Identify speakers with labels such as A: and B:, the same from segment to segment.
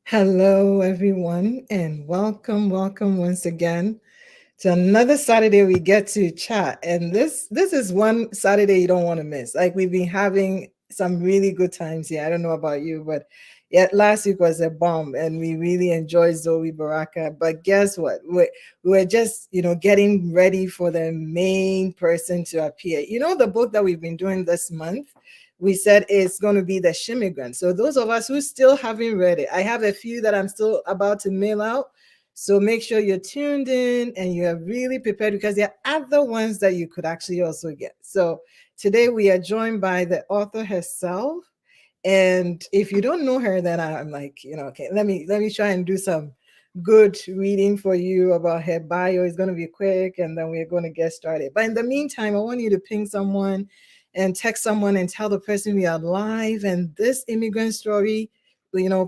A: Hello, everyone, and welcome once again to another Saturday we get to chat. And this is one Saturday you don't want to miss. Like we've been having some really good times here. I don't know about you, but yeah, last week was a bomb, and we really enjoyed Zoe Baraka. But guess what? We're just getting ready for the main person to appear. The book that we've been doing this month, we said it's going to be the Shimmigrant. So those of us who still haven't read it, I have a few that I'm still about to mail out. So make sure you're tuned in and you are really prepared, because there are other ones that you could actually also get. So today we are joined by the author herself. And if you don't know her, then I'm like, okay, let me try and do some good reading for you about her bio. It's going to be quick, and then we're going to get started. But in the meantime, I want you to ping someone and text someone and tell the person we are live, and this immigrant story,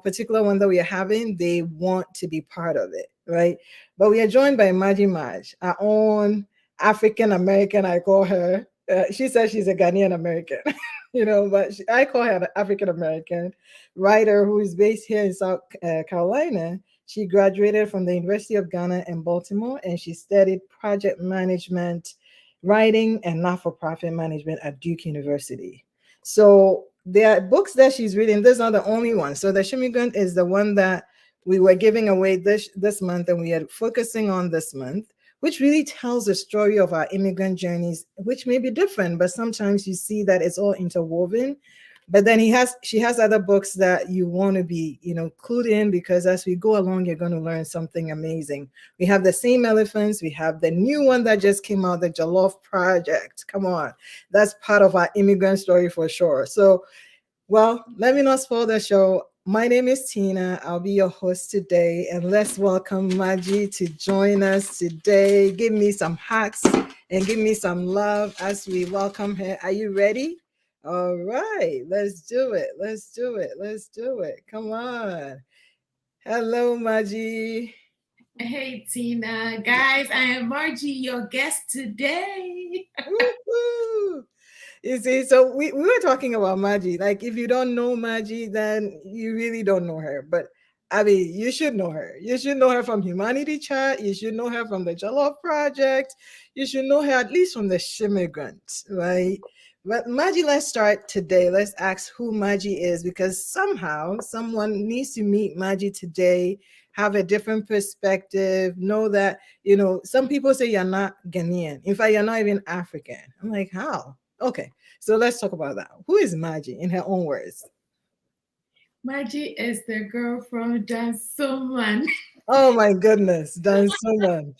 A: particular one that we are having, they want to be part of it, right? But we are joined by Marjy, our own African American, I call her. She says she's a Ghanaian American, but I call her an African American writer who is based here in South Carolina. She graduated from the University of Ghana in Baltimore, and she studied project management, writing, and not-for-profit management at Duke University. So there are books that she's reading. This is not the only one. So the Shimmigrant is the one that we were giving away this month, and we are focusing on this month, which really tells the story of our immigrant journeys, which may be different, but sometimes you see that it's all interwoven. But then she has other books that you want to be, clued in, because as we go along, you're going to learn something amazing. We have the same elephants. We have the new one that just came out, the Jollof Project. Come on, that's part of our immigrant story for sure. So, well, let me not spoil the show. My name is Tina. I'll be your host today, and let's welcome Marjy to join us today. Give me some hacks and give me some love as we welcome her. Are you ready? All right, let's do it. Let's do it. Let's do it. Come on. Hello, Marjy.
B: Hey Tina, guys, I am Marjy, your guest today.
A: Woo-hoo. You see, so we were talking about Marjy. Like, if you don't know Marjy, then you really don't know her. But I mean, you should know her. You should know her from Humanity Chat. You should know her from the Jollof Project. You should know her at least from the Shimmigrant, right? But Marjy, let's start today. Let's ask who Marjy is, because somehow someone needs to meet Marjy today, have a different perspective, know that, some people say you're not Ghanaian. In fact, you're not even African. I'm like, how? Okay, so let's talk about that. Who is Marjy in her own words?
B: Marjy is the girl from Dansoman.
A: Oh my goodness, done someone.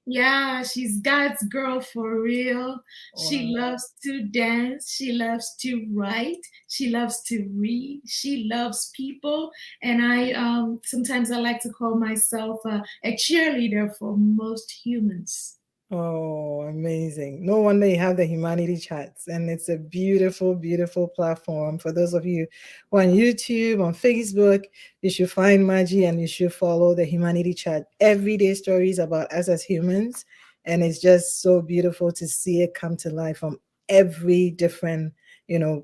B: Yeah, she's God's girl for real. She
A: Wow.
B: loves to dance. She loves to write. She loves to read. She loves people. And I sometimes I like to call myself a cheerleader for most humans.
A: Oh, amazing. No wonder you have the Humanity Chats, and it's a beautiful, beautiful platform. For those of you who are on YouTube, on Facebook, you should find Marjy and you should follow the Humanity Chat. Everyday stories about us as humans, and it's just so beautiful to see it come to life from every different,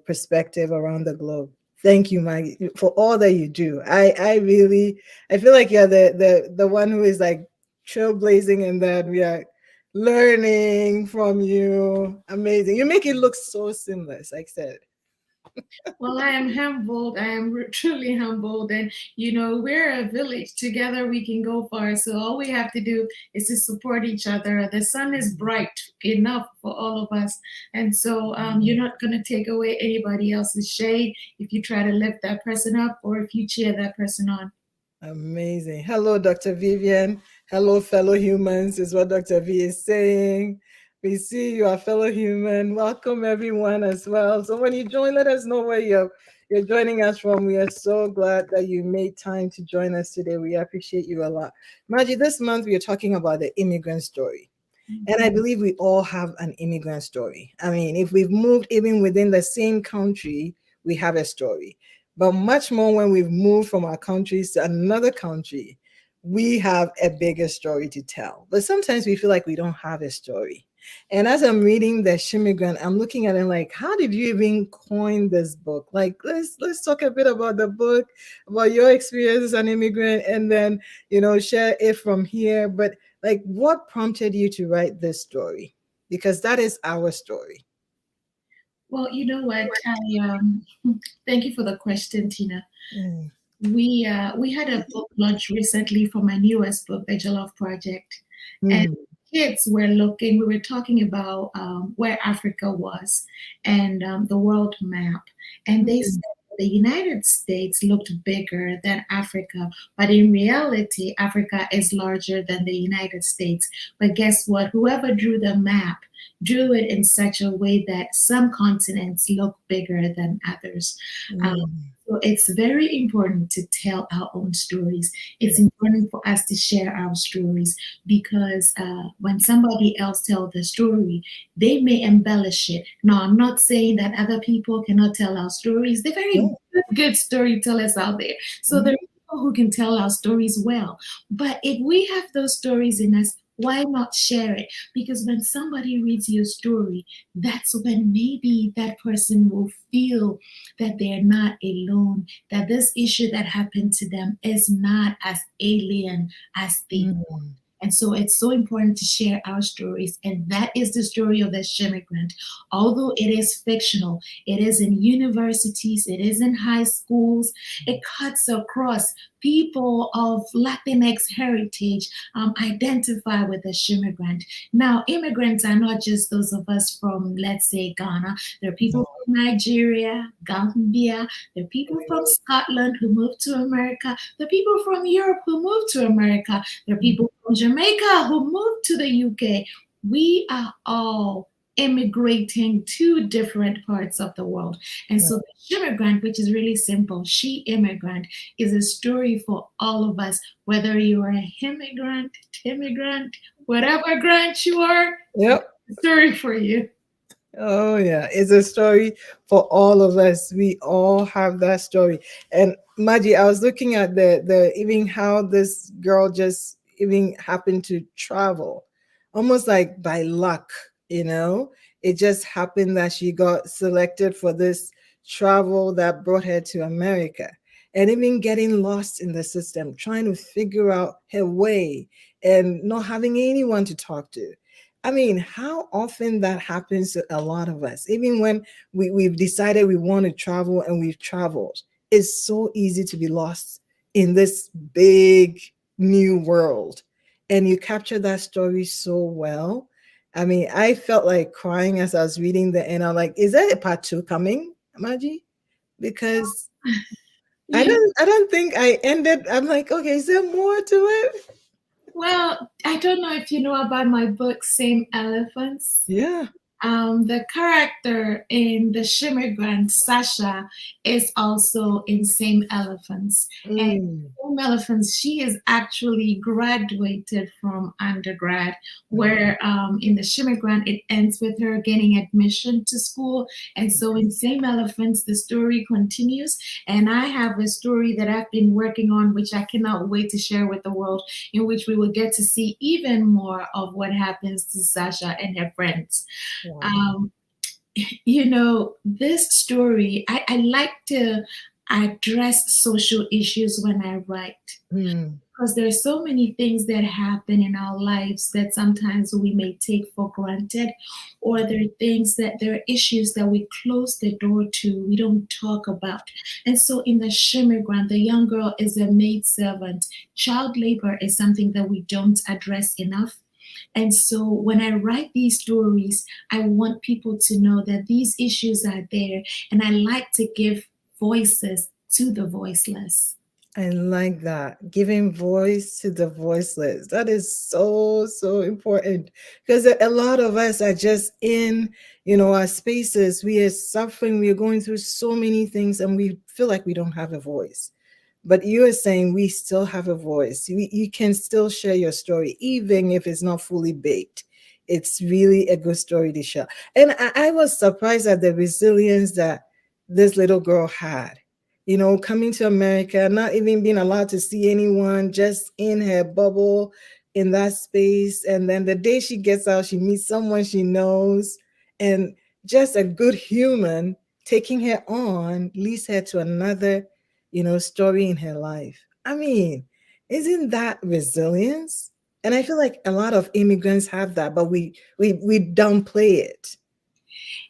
A: perspective around the globe. Thank you, Maggie, for all that you do. I really, I feel like you're the one who is like trailblazing in that. We are learning from you. Amazing. You make it look so seamless, like I said.
B: Well, I am humbled. I am truly humbled. And, we're a village. Together we can go far. So all we have to do is to support each other. The sun is bright enough for all of us. And so you're not going to take away anybody else's shade if you try to lift that person up or if you cheer that person on.
A: Amazing. Hello, Dr. Vivian. Hello, fellow humans, is what Dr. V is saying. We see you, our fellow human. Welcome, everyone, as well. So when you join, let us know where you're joining us from. We are so glad that you made time to join us today. We appreciate you a lot. Marjy, this month we are talking about the immigrant story. And I believe we all have an immigrant story. I mean, if we've moved even within the same country, we have a story. But much more when we've moved from our countries to another country, we have a bigger story to tell. But sometimes we feel like we don't have a story. And as I'm reading the Shimmigrant, I'm looking at it like, how did you even coin this book? Like, let's talk a bit about the book, about your experience as an immigrant, and then share it from here. But like, what prompted you to write this story? Because that is our story.
B: Well, you know what? I thank you for the question, Tina.
A: Mm,
B: We had a book launch recently for my newest book, The Jollof Project, and
A: mm,
B: kids were looking. We were talking about where Africa was and the world map, and they
A: mm,
B: said the United States looked bigger than Africa, but in reality, Africa is larger than the United States. But guess what? Whoever drew the map drew it in such a way that some continents look bigger than others. Um,
A: mm.
B: so it's very important to tell our own stories. It's important for us to share our stories because when somebody else tells the story, they may embellish it. Now, I'm not saying that other people cannot tell our stories. They're very
A: No.
B: good storytellers out there. So there
A: Mm,
B: are people who can tell our stories well. But if we have those stories in us, why not share it? Because when somebody reads your story, that's when maybe that person will feel that they're not alone, that this issue that happened to them is not as alien as they.
A: mm,
B: And so it's so important to share our stories. And that is the story of the Shimmigrant. Although it is fictional, it is in universities, it is in high schools, it cuts across. People of Latinx heritage identify with the Shimmigrant. Now, immigrants are not just those of us from, let's say, Ghana. There are people
A: no.
B: from Nigeria, Gambia. There are people from Scotland who moved to America. There are people from Europe who moved to America. There are people from Jamaica who moved to the UK. We are all immigrating to different parts of the world. And so the Shimmigrant, which is really simple, She Immigrant, is a story for all of us, whether you are a immigrant, immigrant, whatever grant you are,
A: Yep.
B: a story for you.
A: Oh yeah, it's a story for all of us. We all have that story. And Marjy, I was looking at the even how this girl just even happened to travel, almost like by luck. It just happened that she got selected for this travel that brought her to America, and even getting lost in the system, trying to figure out her way, and not having anyone to talk to. I mean, how often that happens to a lot of us, even when we've decided we want to travel and we've traveled, it's so easy to be lost in this big new world. And you capture that story so well. I mean, I felt like crying as I was reading the end. I'm like, is there a part two coming, Marjy? Because
B: You
A: I don't think I ended. I'm like, okay, is there more to it?
B: Well, I don't know if you know about my book, Same Elephants.
A: Yeah.
B: The character in the Shimmigrant, Sasha, is also in Same Elephants. And
A: Mm.
B: Same Elephants, she is actually graduated from undergrad, where in the Shimmigrant, it ends with her getting admission to school. And so in Same Elephants, the story continues. And I have a story that I've been working on, which I cannot wait to share with the world, in which we will get to see even more of what happens to Sasha and her friends.
A: Wow.
B: Um, this story, I like to address social issues when I write
A: Mm.
B: because there are so many things that happen in our lives that sometimes we may take for granted, or there are issues that we close the door to, we don't talk about. And so in the Shimmigrant, the young girl is a maid servant. Child labor is something that we don't address enough. And so when I write these stories, I want people to know that these issues are there, and I like to give voices to the voiceless.
A: I like that. Giving voice to the voiceless. That is so, so important because a lot of us are just in, our spaces. We are suffering. We are going through so many things and we feel like we don't have a voice. But you are saying we still have a voice. You can still share your story, even if it's not fully baked. It's really a good story to share. And I was surprised at the resilience that this little girl had. Coming to America, not even being allowed to see anyone, just in her bubble, in that space. And then the day she gets out, she meets someone she knows, and just a good human taking her on leads her to another, story in her life. I mean, isn't that resilience? And I feel like a lot of immigrants have that, but we downplay it.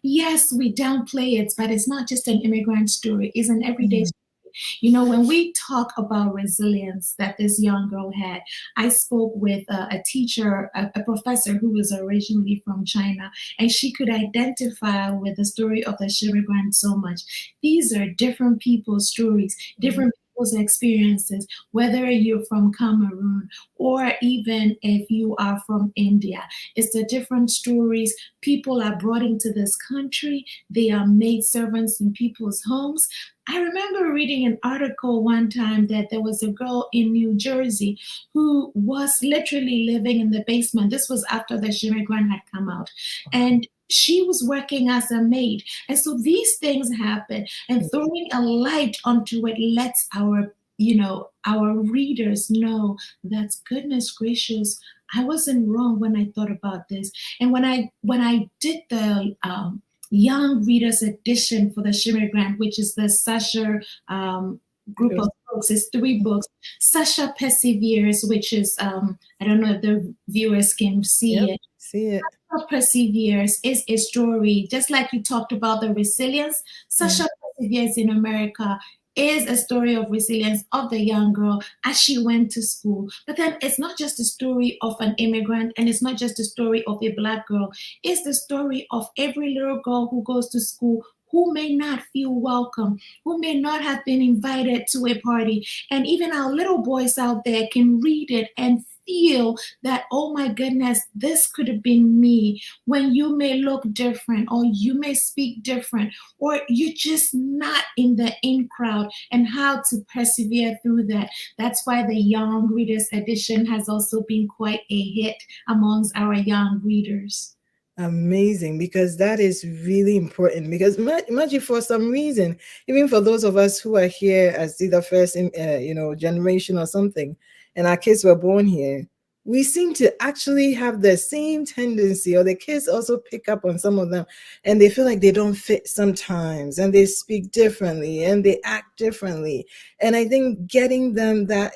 B: Yes, we downplay it, but it's not just an immigrant story, it's an everyday
A: Mhm.
B: story. You know, when we talk about resilience that this young girl had, I spoke with a teacher, a professor who was originally from China, and she could identify with the story of the Shimmigrant so much. These are different people's stories, different people's experiences, whether you're from Cameroon or even if you are from India. It's the different stories. People are brought into this country, they are made servants in people's homes. I remember reading an article one time that there was a girl in New Jersey who was literally living in the basement. This was after the Shimmigrant had come out. And she was working as a maid. And so these things happen, and throwing a light onto it lets our readers know that, goodness gracious, I wasn't wrong when I thought about this. And when I did the young readers edition for the Shimmigrant, which is the Sasha group of books. It's three books. Sasha Perseveres, which is I don't know if the viewers can see
A: Yep,
B: it.
A: see it.
B: Sasha Perseveres is a story, just like you talked about the resilience.
A: Mm.
B: Sasha Perseveres in America is a story of resilience of the young girl as she went to school. But then it's not just the story of an immigrant, and it's not just the story of a black girl. It's the story of every little girl who goes to school who may not feel welcome, who may not have been invited to a party. And even our little boys out there can read it and feel that, oh my goodness, this could have been me. When you may look different, or you may speak different, or you're just not in the in crowd, and how to persevere through that. That's why the Young Readers Edition has also been quite a hit amongst our young readers.
A: Amazing, because that is really important. Because imagine, for some reason, even for those of us who are here as either first, generation or something, and our kids were born here, we seem to actually have the same tendency, or the kids also pick up on some of them, and they feel like they don't fit sometimes, and they speak differently, and they act differently. And I think getting them that,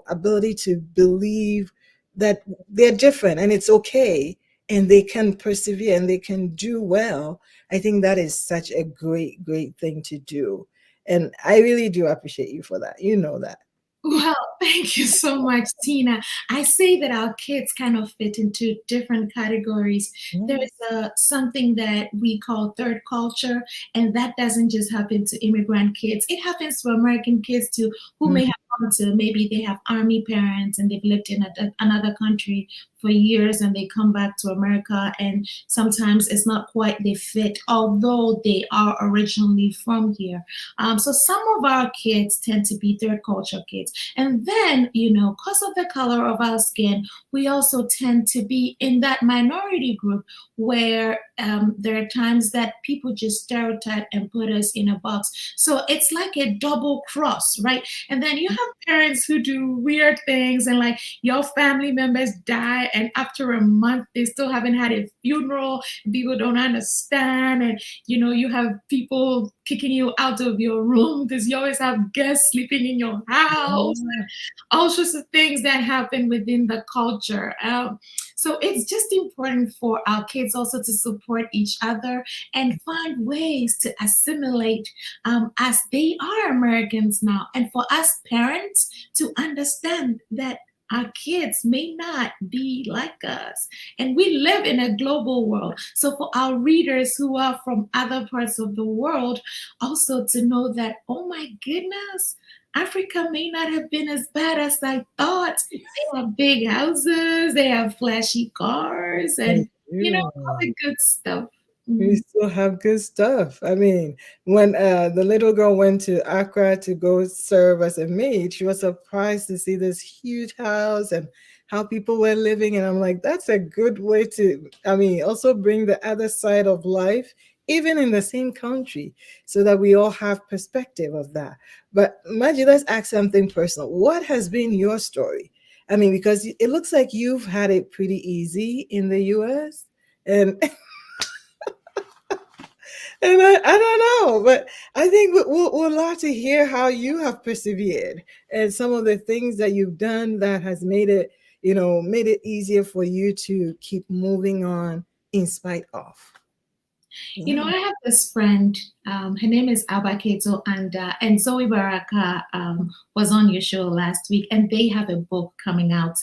A: ability to believe that they're different and it's okay, and they can persevere and they can do well. I think that is such a great, great thing to do. And I really do appreciate you for that. You know that.
B: Well, thank you so much, Tina. I say that our kids kind of fit into different categories.
A: Mm.
B: There's something that we call third culture, and that doesn't just happen to immigrant kids. It happens to American kids too, who may have come to, maybe they have army parents and they've lived in another country for years, and they come back to America, and sometimes it's not quite they fit, although they are originally from here. So some of our kids tend to be third culture kids. And then, because of the color of our skin, we also tend to be in that minority group where there are times that people just stereotype and put us in a box. So it's like a double cross, right? And then you have parents who do weird things, and like your family members die, and after a month, they still haven't had a funeral. People don't understand. And you have people kicking you out of your room because you always have guests sleeping in your house,
A: Yeah.
B: all sorts of things that happen within the culture. So it's just important for our kids also to support each other and find ways to assimilate as they are Americans now. And for us parents to understand that our kids may not be like us. And we live in a global world. So for our readers who are from other parts of the world, also to know that, oh my goodness, Africa may not have been as bad as I thought. They have big houses, they have flashy cars,
A: They
B: and all
A: do.
B: the good stuff.
A: We
B: Mhm.
A: still have good stuff. I mean, when the little girl went to Accra to go serve as a maid, she was surprised to see this huge house and how people were living. And I'm like, that's a good way to, I mean, also bring the other side of life, even in the same country, so that we all have perspective of that. But Marjy, let's ask something personal. What has been your story? I mean, because it looks like you've had it pretty easy in the US. And and I don't know, but I think we'll love to hear how you have persevered and some of the things that you've done that has made it, made it easier for you to keep moving on in spite of.
B: You know,
A: Yeah.
B: I have this friend. Her name is Abaketo, and Zoe Baraka was on your show last week, and they have a book coming out,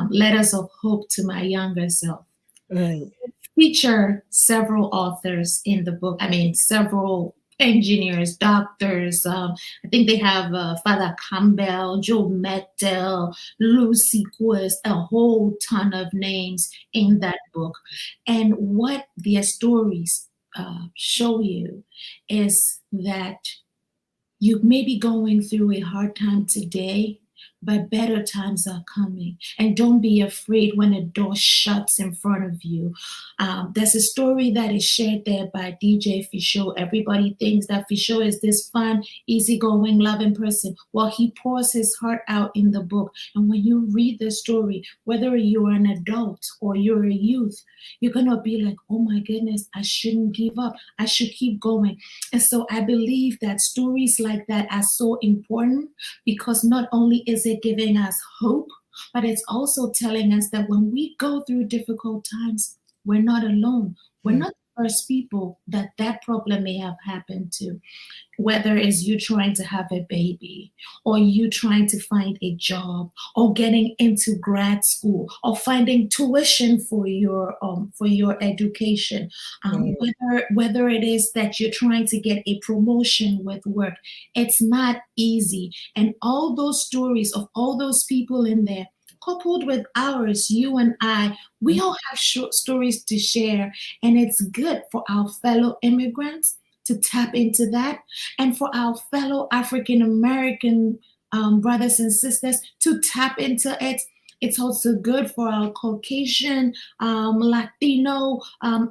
B: Letters of Hope to My Younger Self.
A: Right.
B: Feature several authors in the book. I mean, several engineers, doctors. I think they have Father Campbell, Joe Mettel, Lucy Quest, a whole ton of names in that book. And what their stories show you is that you may be going through a hard time today, but better times are coming. And don't be afraid when a door shuts in front of you. There's a story that is shared there by DJ Fisho. Everybody thinks that Fisho is this fun, easygoing, loving person. Well, he pours his heart out in the book. And when you read the story, whether you're an adult or you're a youth, you're going to be like, oh my goodness, I shouldn't give up. I should keep going. And so I believe that stories like that are so important because not only is it giving us hope, but it's also telling us that when we go through difficult times, we're not alone. We're
A: Mm.
B: not the first people that problem may have happened to, whether it's you trying to have a baby or you trying to find a job or getting into grad school or finding tuition for your education,
A: Right.
B: whether it is that you're trying to get a promotion with work. It's not easy, and all those stories of all those people in there coupled with ours, you and I, we all have short stories to share, and it's good for our fellow immigrants to tap into that, and for our fellow African American brothers and sisters to tap into it. It's also good for our Caucasian, Latino,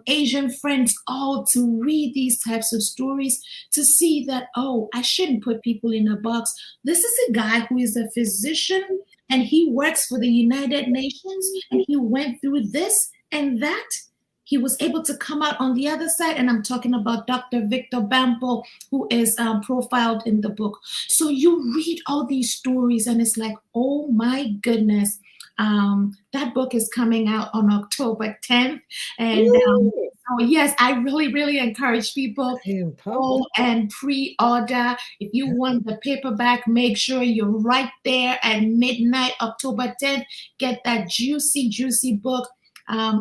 B: Asian friends all to read these types of stories to see that, oh, I shouldn't put people in a box. This is a guy who is a physician and he works for the United Nations and he went through this and that. He was able to come out on the other side, and I'm talking about Dr. Victor Bampo, who is profiled in the book. So you read all these stories, and it's like, oh my goodness, that book is coming out on October 10th, and
A: Ooh,
B: so yes, I really, really encourage people
A: I am pumped.
B: go and pre-order. If you want the paperback, make sure you're right there at midnight, October 10th. Get that juicy, juicy book.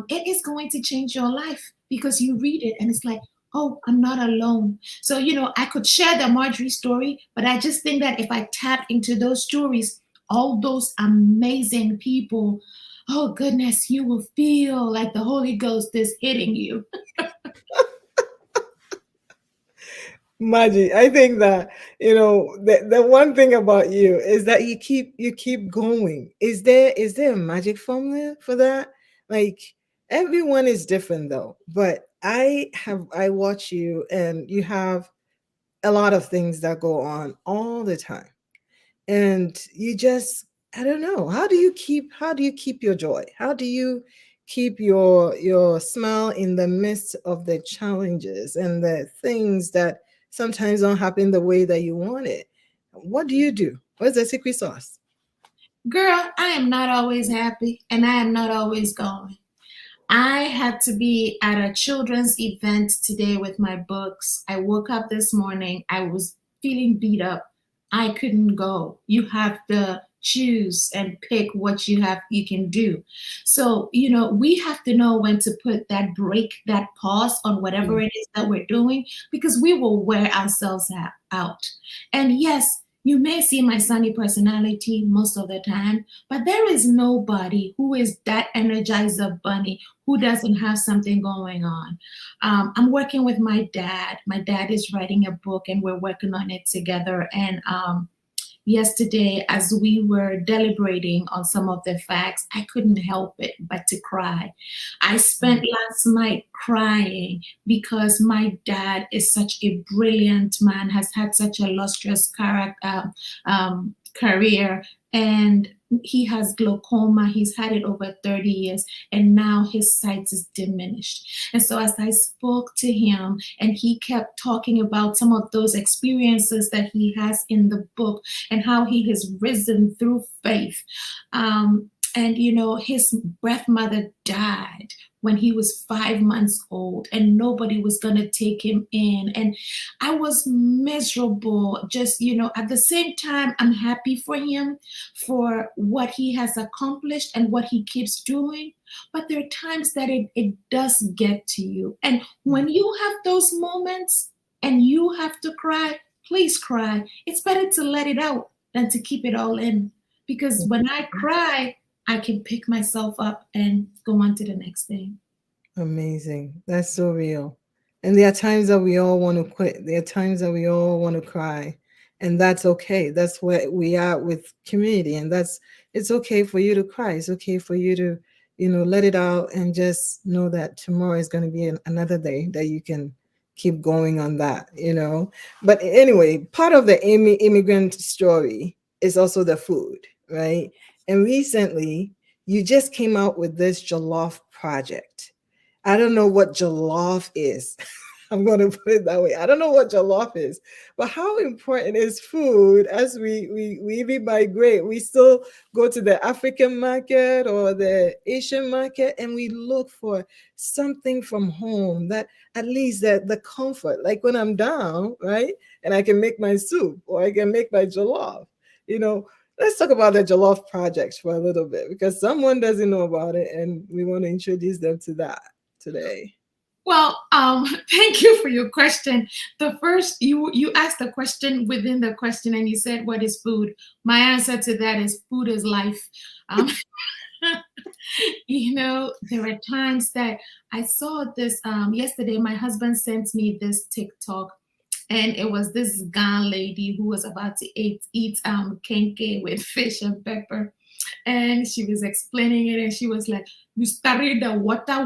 B: It is going to change your life because you read it and it's like, oh, I'm not alone. So, I could share the Marjorie story, but I just think that if I tap into those stories, all those amazing people, oh goodness, you will feel like the Holy Ghost is hitting you.
A: Marjy, I think that the one thing about you is that you keep going. Is there a magic formula for that? Like everyone is different though, but I watch you and you have a lot of things that go on all the time, and you just, I don't know, how do you keep your joy? How do you keep your smile in the midst of the challenges and the things that sometimes don't happen the way that you want it? What do you do? What's the secret sauce?
B: Girl, I am not always happy and I am not always going. I had to be at a children's event today with my books. I woke up this morning, I was feeling beat up. I couldn't go. You have to choose and pick what you can do. So, we have to know when to put that break, that pause on whatever
A: Mm.
B: it is that we're doing because we will wear ourselves out. And yes, you may see my sunny personality most of the time, but there is nobody who is that energizer bunny who doesn't have something going on. I'm working with my dad. My dad is writing a book and we're working on it together. And yesterday, as we were deliberating on some of the facts, I couldn't help it but to cry. I spent last night crying because my dad is such a brilliant man, has had such a lustrous character, career, and he has glaucoma. He's had it over 30 years, and now his sight is diminished. And so as I spoke to him, and he kept talking about some of those experiences that he has in the book and how he has risen through faith. And his birth mother died when he was 5 months old, and nobody was going to take him in. And I was miserable. Just, at the same time, I'm happy for him for what he has accomplished and what he keeps doing. But there are times that it does get to you. And when you have those moments and you have to cry, please cry. It's better to let it out than to keep it all in. Because when I cry, I can pick myself up and go on to the next thing.
A: Amazing. That's so real. And there are times that we all want to quit. There are times that we all want to cry. And that's okay. That's where we are with community. And it's okay for you to cry. It's okay for you to, let it out and just know that tomorrow is going to be another day that you can keep going on that. But anyway, part of the immigrant story is also the food, right? And recently, you just came out with this jollof project. I don't know what jollof is. I'm going to put it that way. I don't know what jollof is, but how important is food as we migrate? We still go to the African market or the Asian market, and we look for something from home that at least the comfort, like when I'm down, right? And I can make my soup or I can make my jollof, you know. Let's talk about the jollof projects for a little bit because someone doesn't know about it, and we want to introduce them to that today.
B: Well, thank you for your question. The first, you asked a question within the question, and you said, "What is food?" My answer to that is, food is life. Um, there are times that I saw this yesterday. My husband sent me this TikTok, and it was this Ghan lady who was about to eat kenke with fish and pepper, and she was explaining it, and she was like, "You started the water,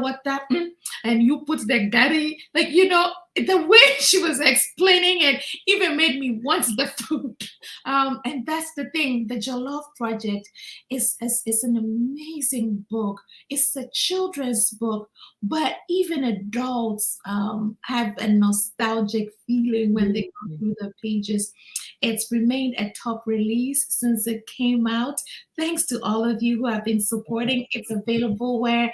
B: and you put the gari," like the way she was explaining it even made me want the food. And that's the thing. The Jollof Project is an amazing book. It's a children's book, but even adults have a nostalgic feeling when they go through the pages. It's remained a top release since it came out. Thanks to all of you who have been supporting. It's available where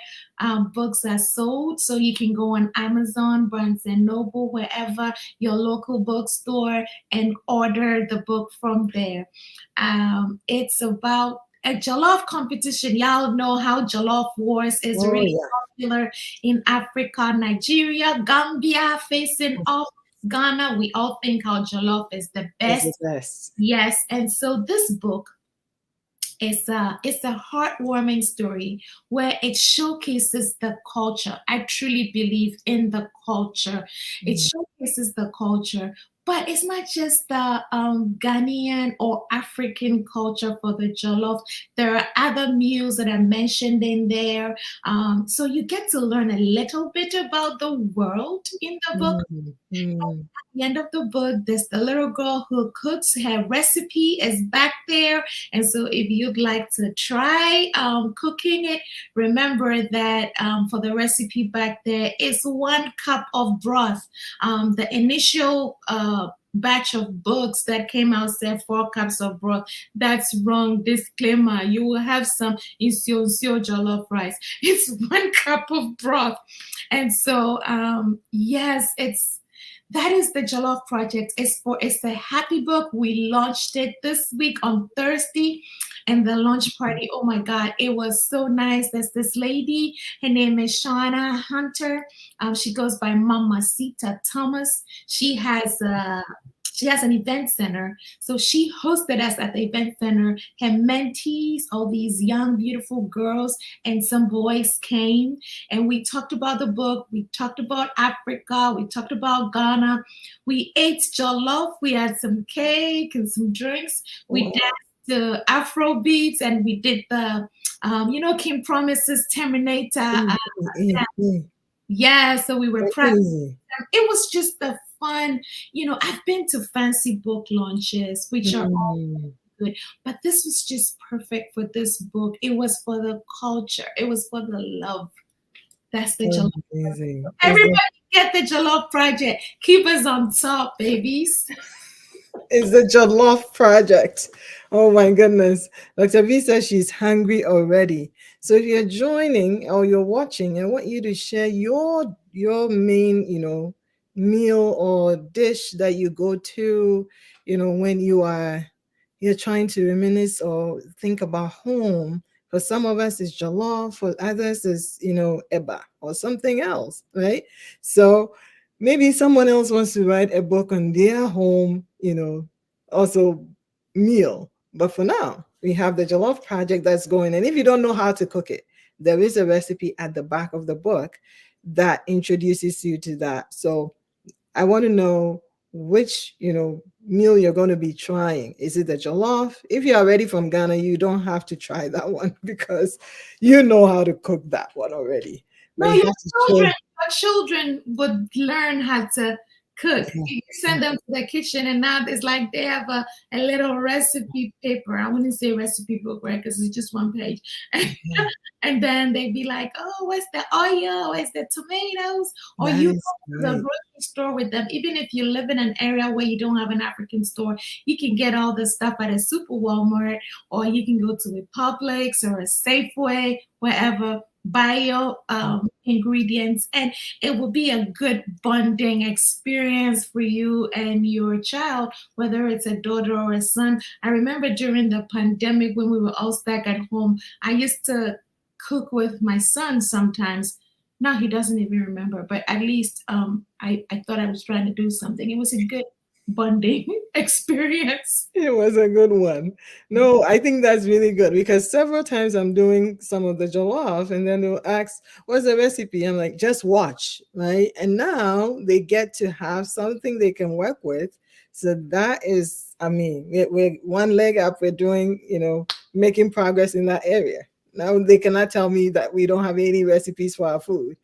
B: books are sold. So you can go on Amazon, Barnes and Noble, wherever your local bookstore, and order the book from there. It's about a jollof competition. Y'all know how jollof wars is really popular in Africa, Nigeria, Gambia, facing off Ghana. We all think how jollof is the best.
A: It's the best.
B: Yes, and so this book it's a heartwarming story where it showcases the culture. I truly believe in the culture. It showcases the culture, but it's not just the Ghanaian or African culture for the jollof. There are other meals that are mentioned in there. So you get to learn a little bit about the world in the book. At the end of the book, there's the little girl who cooks. Her recipe is back there. And so if you'd like to try cooking it, remember that for the recipe back there is 1 cup of broth. The initial batch of books that came out said 4 cups of broth. That's wrong. Disclaimer: you will have some insio jollof rice. It's 1 cup of broth. And so yes, that is the Jollof Project. It's a happy book. We launched it this week on Thursday, and the launch party, oh my God, it was so nice. There's this lady, her name is Shauna Hunter. She goes by Mamacita Thomas. She has an event center. So she hosted us at the event center. Her mentees, all these young, beautiful girls and some boys came, and we talked about the book. We talked about Africa. We talked about Ghana. We ate jollof. We had some cake and some drinks. We danced to Afro beats, and we did the, King Promises Terminator. Yeah, so we were practicing. It was just a fun, I've been to fancy book launches, which are all good. But this was just perfect for this book. It was for the culture. It was for the love. That's the Jollof.
A: Amazing.
B: Everybody get the Jollof Project. Keep us on top, babies.
A: It's the Jollof Project. Oh my goodness. Dr. V says she's hungry already. So if you're joining or you're watching, I want you to share your main, meal or dish that you go to, when you're trying to reminisce or think about home. For some of us it's jollof, for others is, eba or something else, right? So maybe someone else wants to write a book on their home, also meal. But for now, we have the Jollof Project that's going. And if you don't know how to cook it, there is a recipe at the back of the book that introduces you to that. So I want to know which, meal you're going to be trying. Is it the jollof? If you're already from Ghana, you don't have to try that one because you know how to cook that one already. But
B: No,
A: you have to share.
B: your children would learn how to cook. You send them to the kitchen, and now it's like they have a little recipe paper. I wouldn't say recipe book, right? Because it's just one page. And then they'd be like, "Oh, where's the oil? Where's the tomatoes?" Or
A: That
B: you go
A: is
B: to the
A: great.
B: grocery store with them. Even if you live in an area where you don't have an African store, you can get all the stuff at a super Walmart, or you can go to a Publix or a Safeway, wherever. Buy your ingredients, and it will be a good bonding experience for you and your child, whether it's a daughter or a son. I remember during the pandemic when we were all stuck at home, I used to cook with my son sometimes. Now he doesn't even remember, but at least I thought I was trying to do something. It was a good bonding experience.
A: It was a good one. No, I think that's really good because several times I'm doing some of the jollof and then they'll ask, what's the recipe? I'm like, just watch, right? And now they get to have something they can work with. So that is, I mean, we're one leg up, we're doing, making progress in that area. Now they cannot tell me that we don't have any recipes for our food,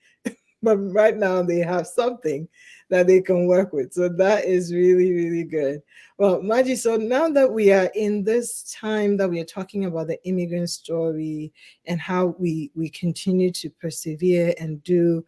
A: but right now they have something that they can work with. So that is really, really good. Well, Marjy, so now that we are in this time that we are talking about the immigrant story and how we continue to persevere and do,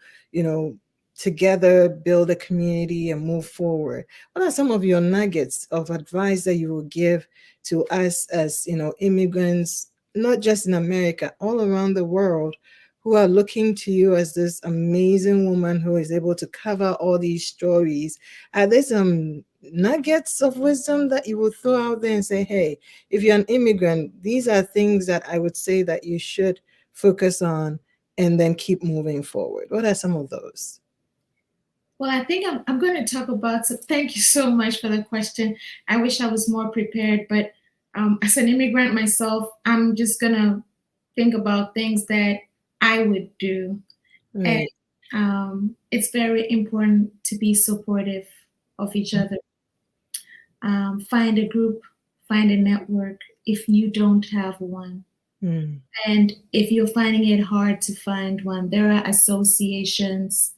A: together build a community and move forward. What are some of your nuggets of advice that you will give to us as, immigrants, not just in America, all around the world, who are looking to you as this amazing woman who is able to cover all these stories? Are there some nuggets of wisdom that you will throw out there and say, hey, if you're an immigrant, these are things that I would say that you should focus on and then keep moving forward? What are some of those?
B: Well, I think I'm going to talk about. So thank you so much for the question. I wish I was more prepared, but as an immigrant myself, I'm just going to think about things that I would do. And
A: Right.
B: it's very important to be supportive of each other. Find a group, find a network if you don't have one.
A: Mm.
B: And if you're finding it hard to find one, there are associations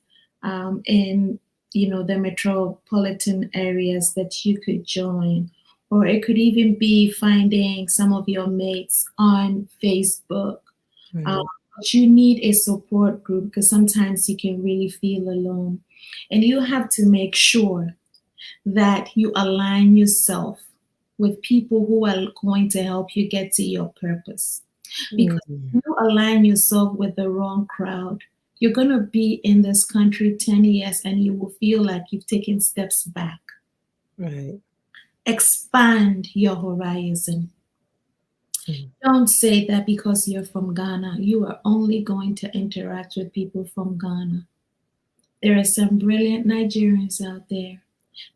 B: in the metropolitan areas that you could join, or it could even be finding some of your mates on Facebook. Um,
A: Right.
B: but you need a support group because sometimes you can really feel alone, and you have to make sure that you align yourself with people who are going to help you get to your purpose. Because
A: Mm.
B: if you align yourself with the wrong crowd, you're going to be in this country 10 years and you will feel like you've taken steps back.
A: Right.
B: Expand your horizon.
A: Mm.
B: Don't say that because you're from Ghana, you are only going to interact with people from Ghana. There are some brilliant Nigerians out there.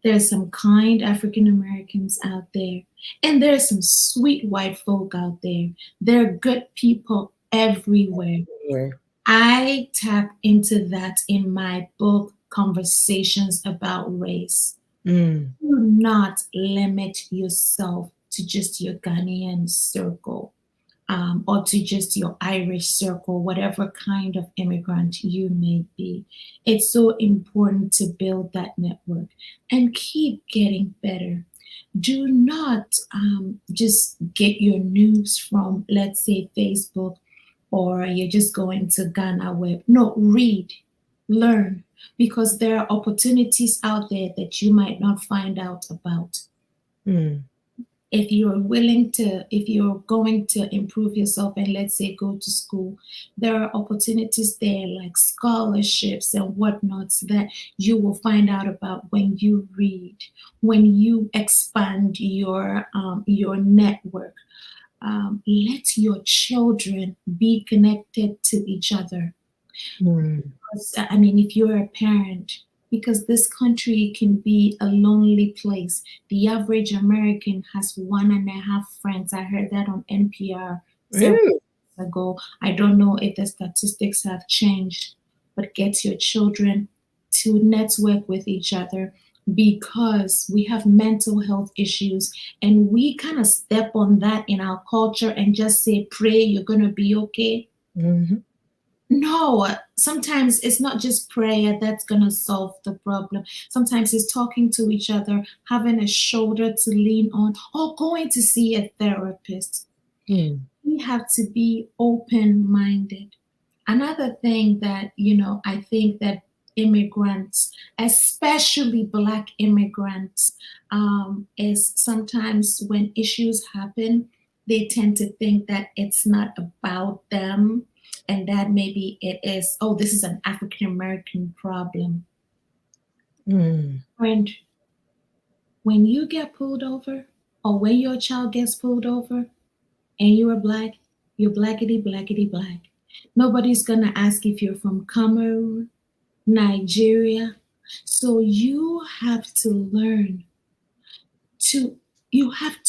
B: There's some kind African Americans out there. And there's some sweet white folk out there. There are good people everywhere.
A: Where?
B: I tap into that in my book, Conversations About Race.
A: Mm.
B: Do not limit yourself to just your Ghanaian circle, or to just your Irish circle, whatever kind of immigrant you may be. It's so important to build that network and keep getting better. Do not just get your news from, let's say, Facebook, or you're just going to Ghana Web. No, read, learn, because there are opportunities out there that you might not find out about.
A: Mm.
B: If you're willing to, if you're going to improve yourself and, let's say, go to school, there are opportunities there like scholarships and whatnots that you will find out about when you read, when you expand your network. Let your children be connected to each other.
A: Mm.
B: I mean, if you're a parent, because this country can be a lonely place. The average American has 1.5 friends. I heard that on NPR several
A: Really?
B: years ago. I don't know if the statistics have changed, but get your children to network with each other, because we have mental health issues and we kind of step on that in our culture and just say, pray, you're going to be okay.
A: Mhm.
B: No, sometimes it's not just prayer that's going to solve the problem. Sometimes it's talking to each other, having a shoulder to lean on, or going to see a therapist.
A: Mm.
B: We have to be open minded. Another thing that, I think that immigrants, especially Black immigrants, is sometimes when issues happen, they tend to think that it's not about them, and that maybe it is, oh, this is an African American problem.
A: Mm.
B: Friend, when you get pulled over, or when your child gets pulled over, and you are Black, you're blackity, blackity, black. Nobody's gonna ask if you're from Cameroon, Nigeria. So to you have to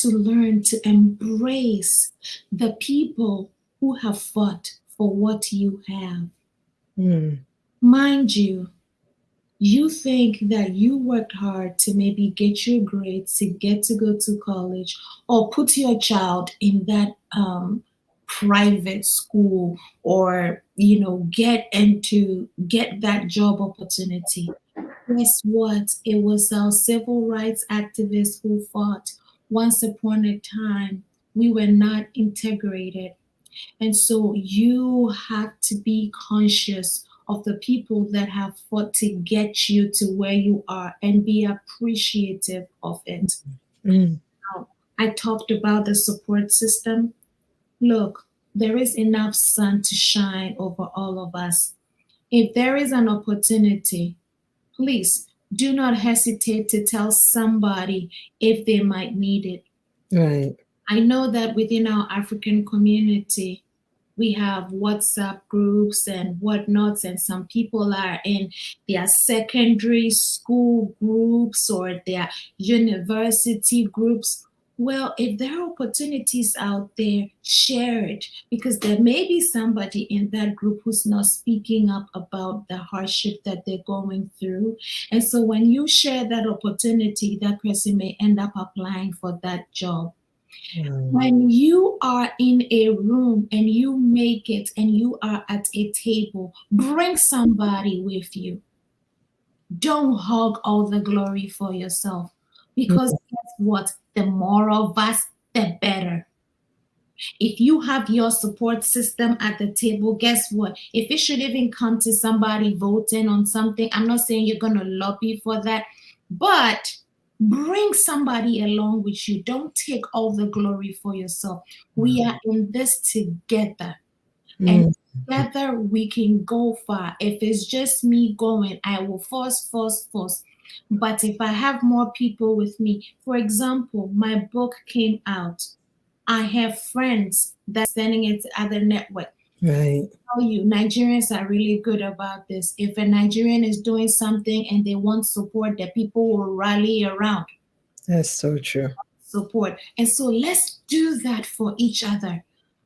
B: learn to embrace the people who have fought for what you have.
A: Mm.
B: Mind you, you think that you worked hard to maybe get your grades to get to go to college, or put your child in that private school, or get that job opportunity. Guess what? It was our civil rights activists who fought. Once upon a time, we were not integrated. And so you have to be conscious of the people that have fought to get you to where you are, and be appreciative of it.
A: Mm.
B: Now, I talked about the support system. Look, there is enough sun to shine over all of us. If there is an opportunity, please do not hesitate to tell somebody if they might need it.
A: Right.
B: I know that within our African community, we have WhatsApp groups and whatnots, and some people are in their secondary school groups or their university groups. Well, if there are opportunities out there, share it, because there may be somebody in that group who's not speaking up about the hardship that they're going through. And so when you share that opportunity, that person may end up applying for that job.
A: Wow.
B: When you are in a room and you make it and you are at a table, bring somebody with you. Don't hog all the glory for yourself, because
A: Mm.
B: guess what? The more of us, the better. If you have your support system at the table, guess what? If it should even come to somebody voting on something, I'm not saying you're going to lobby for that, but bring somebody along with you. Don't take all the glory for yourself. We are in this together, and
A: Mm.
B: together we can go far. If it's just me going, I will force, force, force. But if I have more people with me, for example, my book came out. I have friends that sending it to other network.
A: Right.
B: Tell you, Nigerians are really good about this. If a Nigerian is doing something and they want support, the people will rally around
A: That's so true.
B: support. And so let's do that for each other.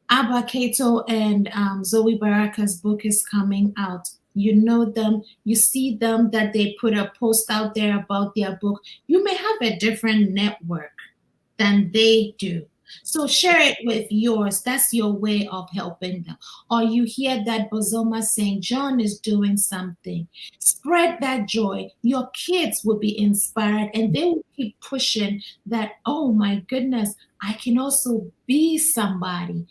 B: Abba Kato and Zoe Baraka's book is coming out. You know them, you see them, that they put a post out there about their book. You may have a different network than they do. So share it with yours. That's your way of helping them. Or you hear that Bozoma saying, John is doing something. Spread that joy. Your kids will be inspired and they will keep pushing that, oh my goodness, I can also be somebody.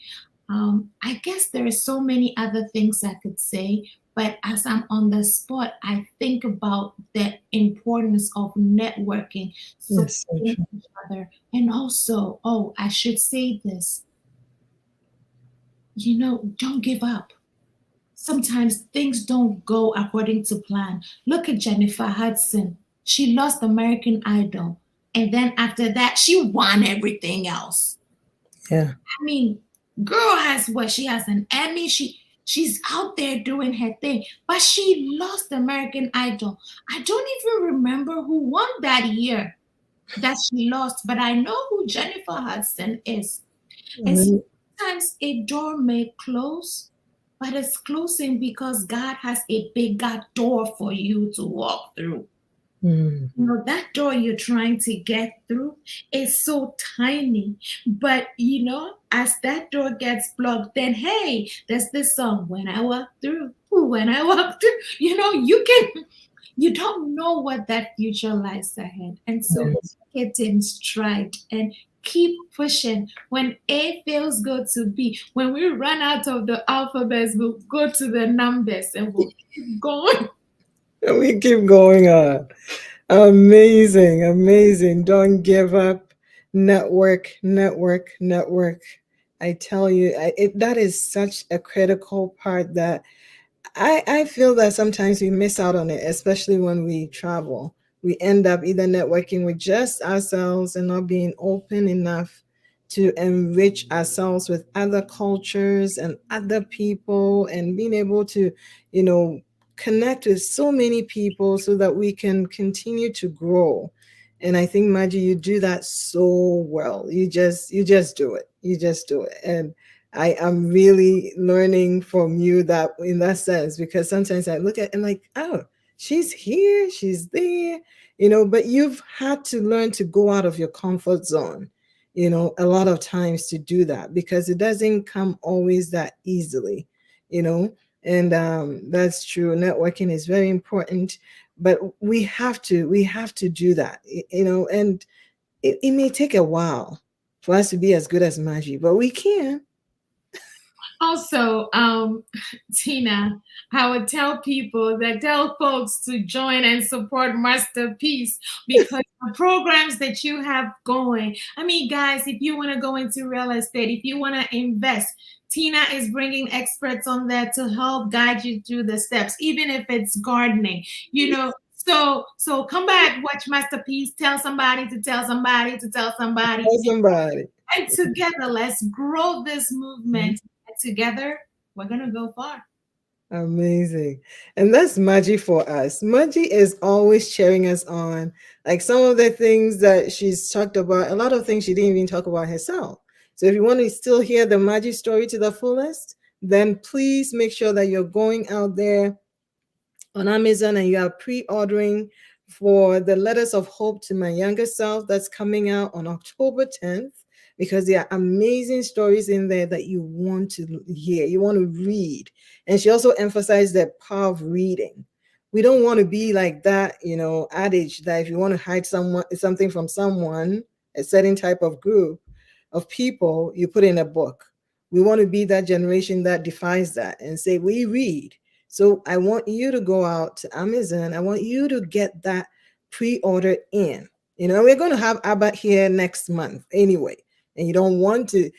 B: I guess there are so many other things I could say, but as I'm on the spot, I think about the importance of networking,
A: Yes, so
B: supporting
A: true.
B: each other, and also, oh, I should say this, don't give up. Sometimes things don't go according to plan. Look at Jennifer Hudson. She lost American Idol, and then after that, she won everything else.
A: Yeah.
B: I mean, girl has what? She has an Emmy. She's out there doing her thing, but she lost American Idol. I don't even remember who won that year that she lost, but I know who Jennifer Hudson is. And
A: Mm,
B: sometimes a door may close, but it's closing because God has a bigger door for you to walk through.
A: mm,
B: That door you're trying to get through is so tiny. But as that door gets blocked, then hey, there's this song, When I Walk Through. Ooh, when I walk through, you don't know what that future lies ahead. And so
A: yes.
B: get in stride and keep pushing. When A feels good to B, when we run out of the alphabets, we'll go to the numbers and we'll keep going.
A: And we keep going on. Amazing, amazing. Don't give up. Network, network, network. I tell you, that is such a critical part that I feel that sometimes we miss out on it, especially when we travel. We end up either networking with just ourselves and not being open enough to enrich ourselves with other cultures and other people and being able to, you know, connect with so many people so that we can continue to grow. And I think Margie, you do that so well. You just do it. You just do it. And I am really learning from you that in that sense because sometimes I look at and like, oh, she's here, she's there, but you've had to learn to go out of your comfort zone, a lot of times to do that because it doesn't come always that easily, you know, and that's true. Networking is very important, but we have to do that, and it may take a while for us to be as good as Margie, but we can.
B: Also, Tina, I would tell folks to join and support Masterpiece because the programs that you have going. I mean, guys, if you want to go into real estate, if you want to invest, Tina is bringing experts on there to help guide you through the steps, even if it's gardening, you know. So come back, watch Masterpiece, tell somebody to tell somebody to tell somebody,
A: Tell somebody.
B: and together, let's grow this movement. And together, we're going to go far.
A: Amazing. And that's Margie for us. Margie is always cheering us on. Like some of the things that she's talked about, a lot of things she didn't even talk about herself. So if you want to still hear the Margie story to the fullest, then please make sure that you're going out there on Amazon and you are pre-ordering for the Letters of Hope to My Younger Self that's coming out on October 10th because there are amazing stories in there that you want to hear, you want to read. And she also emphasized the power of reading. We don't want to be like that, adage that if you want to hide something from someone, a certain type of group of people, you put in a book. We want to be that generation that defies that and say, we read. So I want you to go out to Amazon. I want you to get that pre-order in. We're going to have Abba here next month anyway. And you don't want to,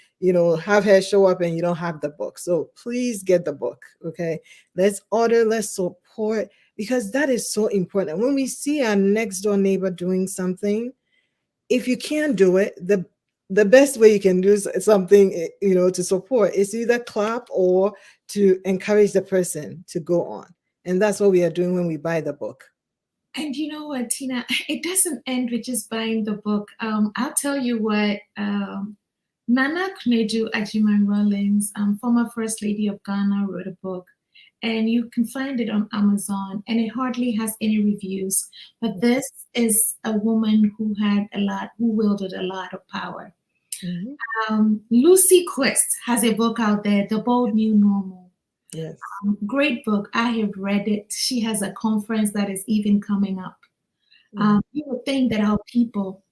A: have her show up and you don't have the book. So please get the book. Okay. Let's order, let's support because that is so important. When we see our next door neighbor doing something, if you can't do it, the best way you can do something, to support is either clap or to encourage the person to go on. And that's what we are doing when we buy the book.
B: And you know what, Tina? It doesn't end with just buying the book. I'll tell you what. Nana Knedu Ajiman Rawlings, former First Lady of Ghana, wrote a book, and you can find it on Amazon. And it hardly has any reviews. But this is a woman who wielded a lot of power.
A: Mhm.
B: Lucy Quist has a book out there, The Bold New Normal.
A: Yes.
B: Great book. I have read it. She has a conference that is even coming up.
A: Mm.
B: You would think that our people,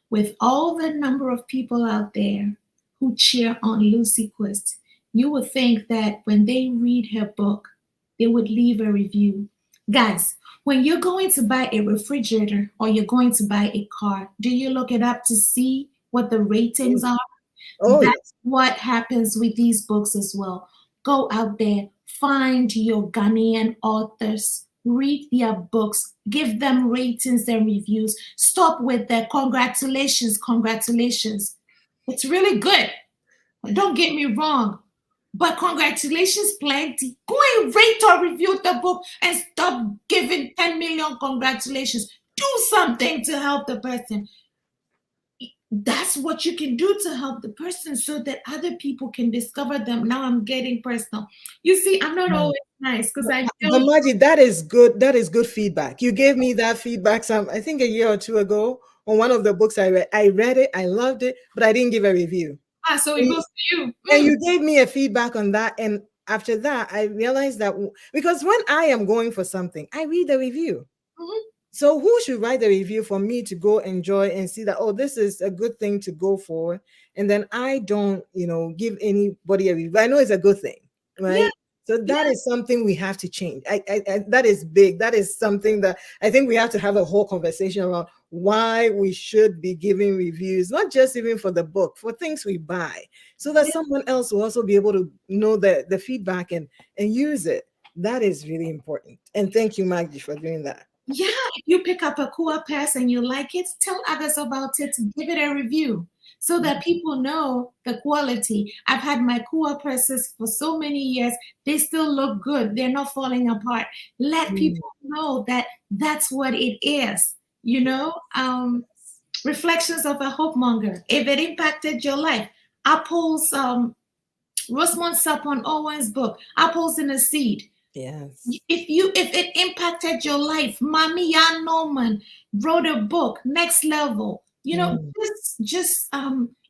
B: with all the number of people out there who cheer on Lucy Quist, you would think that when they read her book, they would leave a review. Guys, when you're going to buy a refrigerator or you're going to buy a car, do you look it up to see what the ratings
A: Oh,
B: are?
A: oh,
B: That's
A: yes.
B: what happens with these books as well. Go out there, find your Ghanaian authors, read their books, give them ratings and reviews. Stop with the congratulations, congratulations. It's really good. Don't get me wrong. But congratulations, plenty. Go and rate or review the book and stop giving 10 million congratulations. Do something to help the person. That's what you can do to help the person so that other people can discover them. Now I'm getting personal. You see, I'm not
A: Mm.
B: always nice because I
A: But
B: don't.
A: Marjy, that is good. That is good feedback. You gave me that feedback some, I think, a year or two ago on one of the books I read. I read it, I loved it, but I didn't give a review.
B: So it
A: And
B: goes to you.
A: and you gave me a feedback on that. And after that, I realized that because when I am going for something, I read the review.
B: Mhm.
A: So who should write the review for me to go enjoy and see that, oh, this is a good thing to go for? And then I don't, give anybody a review. I know it's a good thing,
B: Yeah,
A: right? So that
B: yeah,
A: is something we have to change. That is big. That is something that I think we have to have a whole conversation around why we should be giving reviews, not just even for the book, for things we buy, so that
B: yeah.
A: someone else will also be able to know the feedback and use it. That is really important. And thank you, Maggie, for doing that.
B: Yeah, if you pick up a Kua pass and you like it, tell others about it, give it a review so that people know the quality. I've had my Kua purses for so many years, they still look good, they're not falling apart. Let
A: Mm.
B: people know that that's what it is, you know. Reflections of a Hope Monger. If it impacted your life, Apple's Rosamond Sapon Owen's book, Apples in a Seed.
A: Yes.
B: If it impacted your life, Mami Jan Norman wrote a book, Next Level.
A: Mm.
B: Just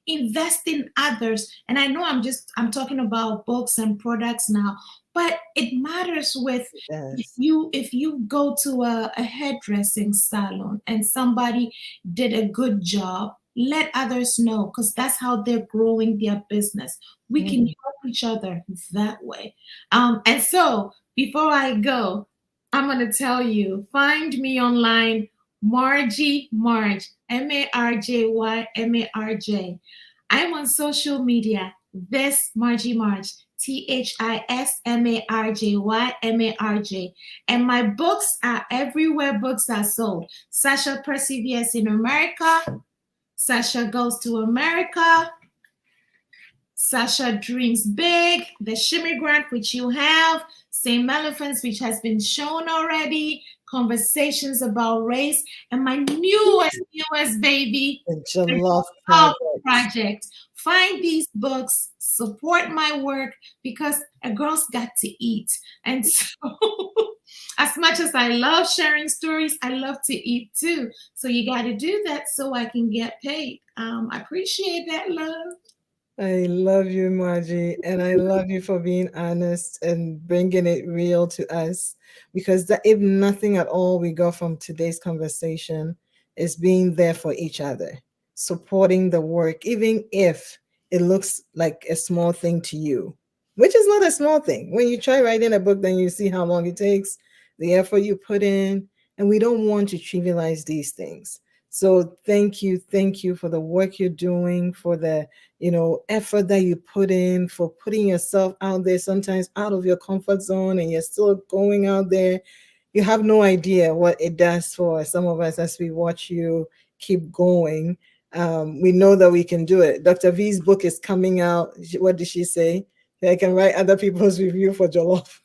B: invest in others. And I know I'm talking about books and products now, but it matters with
A: Yes.
B: if you go to a hairdressing salon and somebody did a good job, let others know because that's how they're growing their business. We can
A: Mm.
B: help each other that way. And so before I go, I'm going to tell you, find me online, Marjy Marj, Marjy, I'm on social media, this Marjy Marj, ThisMarjy, and my books are everywhere books are sold. Sasha Perseveres in America, Sasha Goes to America, Sasha Dreams Big, the Shimmigrant, which you have, Same Elephants, which has been shown already, Conversations about Race, and my newest baby,
A: The
B: the
A: Jollof
B: Love
A: Project.
B: Project. Find these books, support my work because a girl's got to eat. And so, as much as I love sharing stories, I love to eat too. So you got to do that so I can get paid. I appreciate that, love.
A: I love you, Margie, and I love you for being honest and bringing it real to us. Because that, if nothing at all we got from today's conversation, is being there for each other, supporting the work, even if it looks like a small thing to you, which is not a small thing. When you try writing a book, then you see how long it takes, the effort you put in, and we don't want to trivialize these things. So thank you for the work you're doing, for the effort that you put in, for putting yourself out there, sometimes out of your comfort zone, and you're still going out there. You have no idea what it does for some of us as we watch you keep going. We know that we can do it. Dr. V's book is coming out. What did she say? I can write other people's review for Jollof.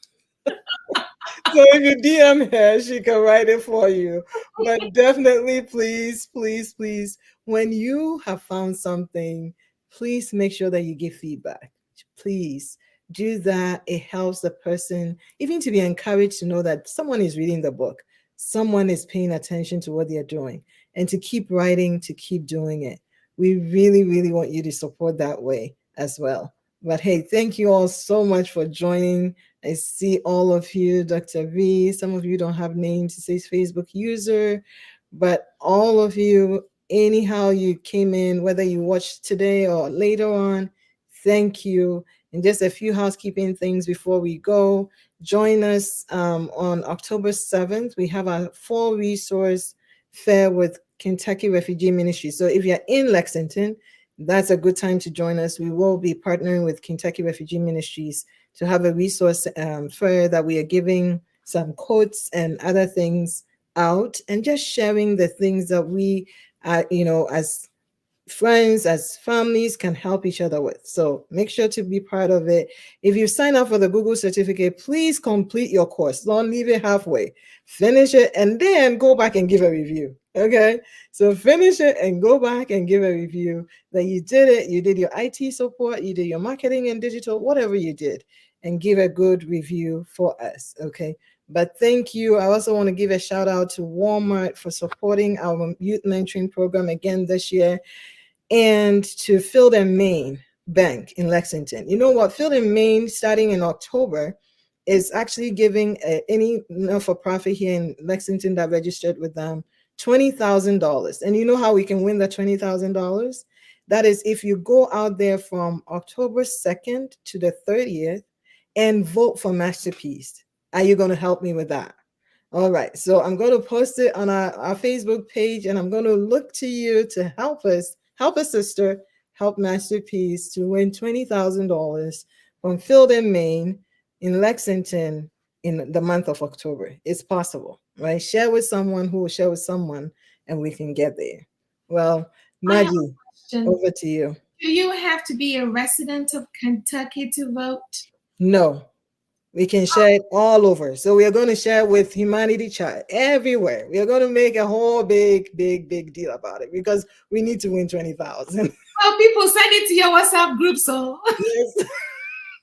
A: So if you DM her, she can write it for you. But definitely, please, please, please, when you have found something, please make sure that you give feedback. Please do that. It helps the person even to be encouraged to know that someone is reading the book, someone is paying attention to what they're doing, and to keep writing, to keep doing it. We really, really want you to support that way as well. But hey, thank you all so much for joining. I see all of you, Dr. V. Some of you don't have names, it says Facebook user, but all of you, anyhow, you came in, whether you watched today or later on, thank you. And just a few housekeeping things before we go. Join us on October 7th. We have our fall resource fair with Kentucky Refugee Ministry. So if you're in Lexington, that's a good time to join us. We will be partnering with Kentucky Refugee Ministries to have a resource fair that we are giving some quotes and other things out and just sharing the things that we, as friends, as families, can help each other with. So make sure to be part of it. If you sign up for the Google certificate, please complete your course. Don't leave it halfway. Finish it and then go back and give a review. Okay. So finish it and go back and give a review that you did it. You did your IT support, you did your marketing and digital, whatever you did, and give a good review for us. Okay. But thank you. I also want to give a shout out to Walmart for supporting our youth mentoring program again this year, and to Field and Main Bank in Lexington. You know what? Field and Main, starting in October, is actually giving any not-for-profit here in Lexington that registered with them $20,000. And you know how we can win the $20,000? That is if you go out there from October 2nd to the 30th and vote for Masterpiece. Are you going to help me with that? All right. So I'm going to post it on our Facebook page, and I'm going to look to you to help a sister, help Masterpiece to win $20,000 from Field and Main in Lexington in the month of October. It's possible, right? Share with someone who will share with someone, and we can get there. Well,
B: I have
A: Marjy,
B: a question.
A: over to you.
B: Do you have to be a resident of Kentucky to vote?
A: No, we can share it all over. So we are going to share with Humanity Chat everywhere. We are going to make a whole big, big, big deal about it because we need to win 20,000.
B: Well, people send it to your WhatsApp group, so
A: Yes.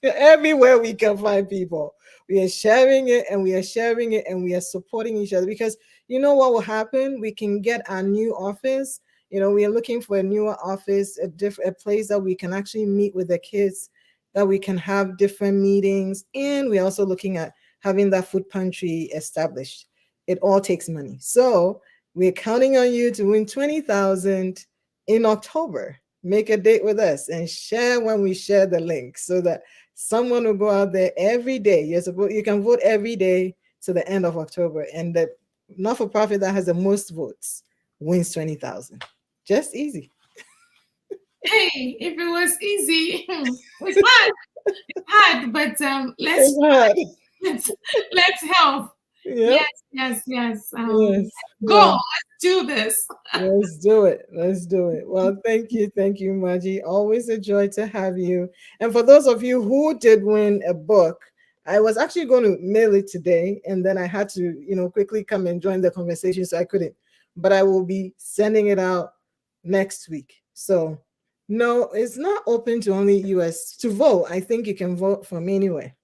A: Everywhere we can find people, we are sharing it, and we are sharing it, and we are supporting each other, because you know what will happen? We can get our new office. We are looking for a newer office, a place that we can actually meet with the kids, that we can have different meetings, and we're also looking at having that food pantry established. It all takes money. So we're counting on you to win 20,000 in October. Make a date with us and share when we share the link, so that someone will go out there every day. You can vote every day to the end of October, and the not-for-profit that has the most votes wins 20,000. Just easy.
B: hey, if it was easy, it's hard. It's hard, but
A: It's hard.
B: let's help.
A: Yep.
B: Yes.
A: Yes.
B: Go.
A: Yeah.
B: Let's do this.
A: Let's do it. Let's do it. Well, thank you. Thank you, Marjy. Always a joy to have you. And for those of you who did win a book, I was actually going to mail it today, and then I had to, quickly come and join the conversation, so I couldn't. But I will be sending it out next week. So, no, it's not open to only US to vote. I think you can vote from anywhere.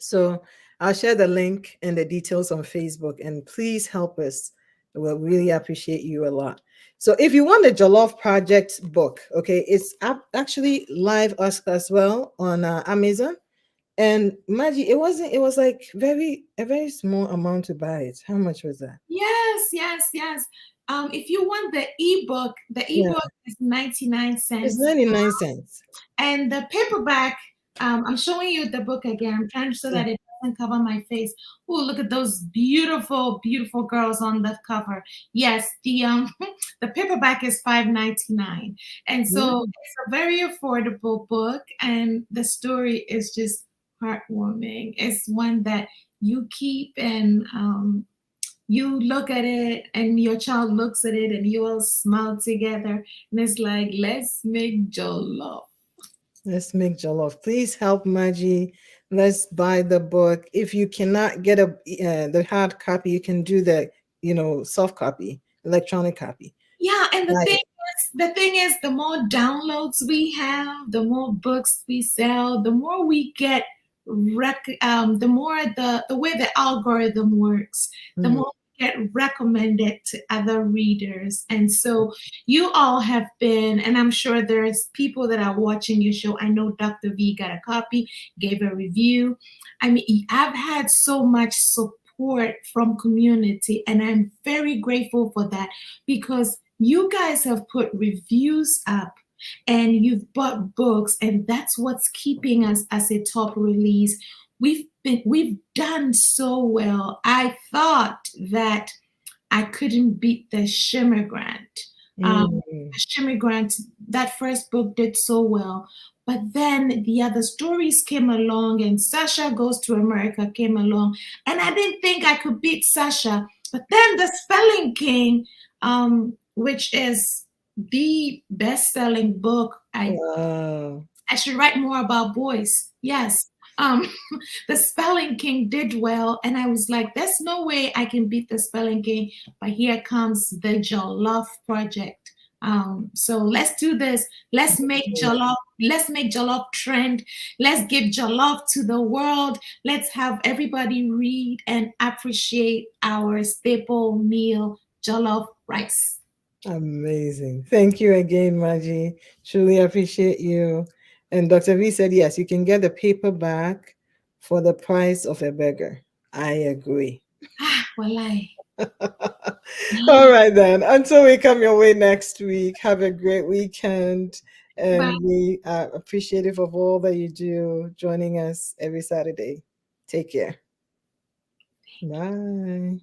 A: So I'll share the link and the details on Facebook, and please help us. We'll really appreciate you a lot. So if you want the Jollof Project book, okay, it's actually live as well on Amazon. And Marjy, it was like a very small amount to buy it. How much was that?
B: Yes. If you want the ebook,
A: Yeah,
B: is 99
A: it's
B: cents.
A: 99 cents.
B: And the paperback, I'm showing you the book again. I'm trying so that it doesn't cover my face. Oh, look at those beautiful, beautiful girls on the cover. Yes, the the paperback is $5.99, and so it's a very affordable book, and the story is just heartwarming. It's one that you keep, and you look at it, and your child looks at it, and you all smile together, and it's like, let's make jollof.
A: Let's make jollof. Please help Marjy. Let's buy the book. If you cannot get the hard copy, you can do the soft copy, electronic copy.
B: Yeah, and the
A: Right.
B: thing is, the more downloads we have, the more books we sell, the more we get. The more the way the algorithm works, the more get recommended to other readers. And so you all have been, and I'm sure there's people that are watching your show. I know Dr. V got a copy, gave a review. I mean, I've had so much support from community, and I'm very grateful for that because you guys have put reviews up and you've bought books, and that's what's keeping us as a top release. We've done so well. I thought that I couldn't beat the Shimmigrant.
A: Mm.
B: The Shimmigrant, that first book did so well. But then the other stories came along, and Sasha Goes to America came along. And I didn't think I could beat Sasha. But then The Spelling King, which is the best selling book.
A: Wow.
B: I should write more about boys. Yes. Um, the Spelling King did well, and I was like, "There's no way I can beat the Spelling King." But here comes the Jollof Project. So let's do this. Let's make Jollof. Let's make Jollof trend. Let's give Jollof to the world. Let's have everybody read and appreciate our staple meal, Jollof rice.
A: Amazing. Thank you again, Marjy. Truly appreciate you. And Dr. V said, yes, you can get the paperback for the price of a burger. I agree.
B: Walai.
A: All right, then. Until we come your way next week, have a great weekend.
B: Bye.
A: And we are appreciative of all that you do, joining us every Saturday. Take care. Bye.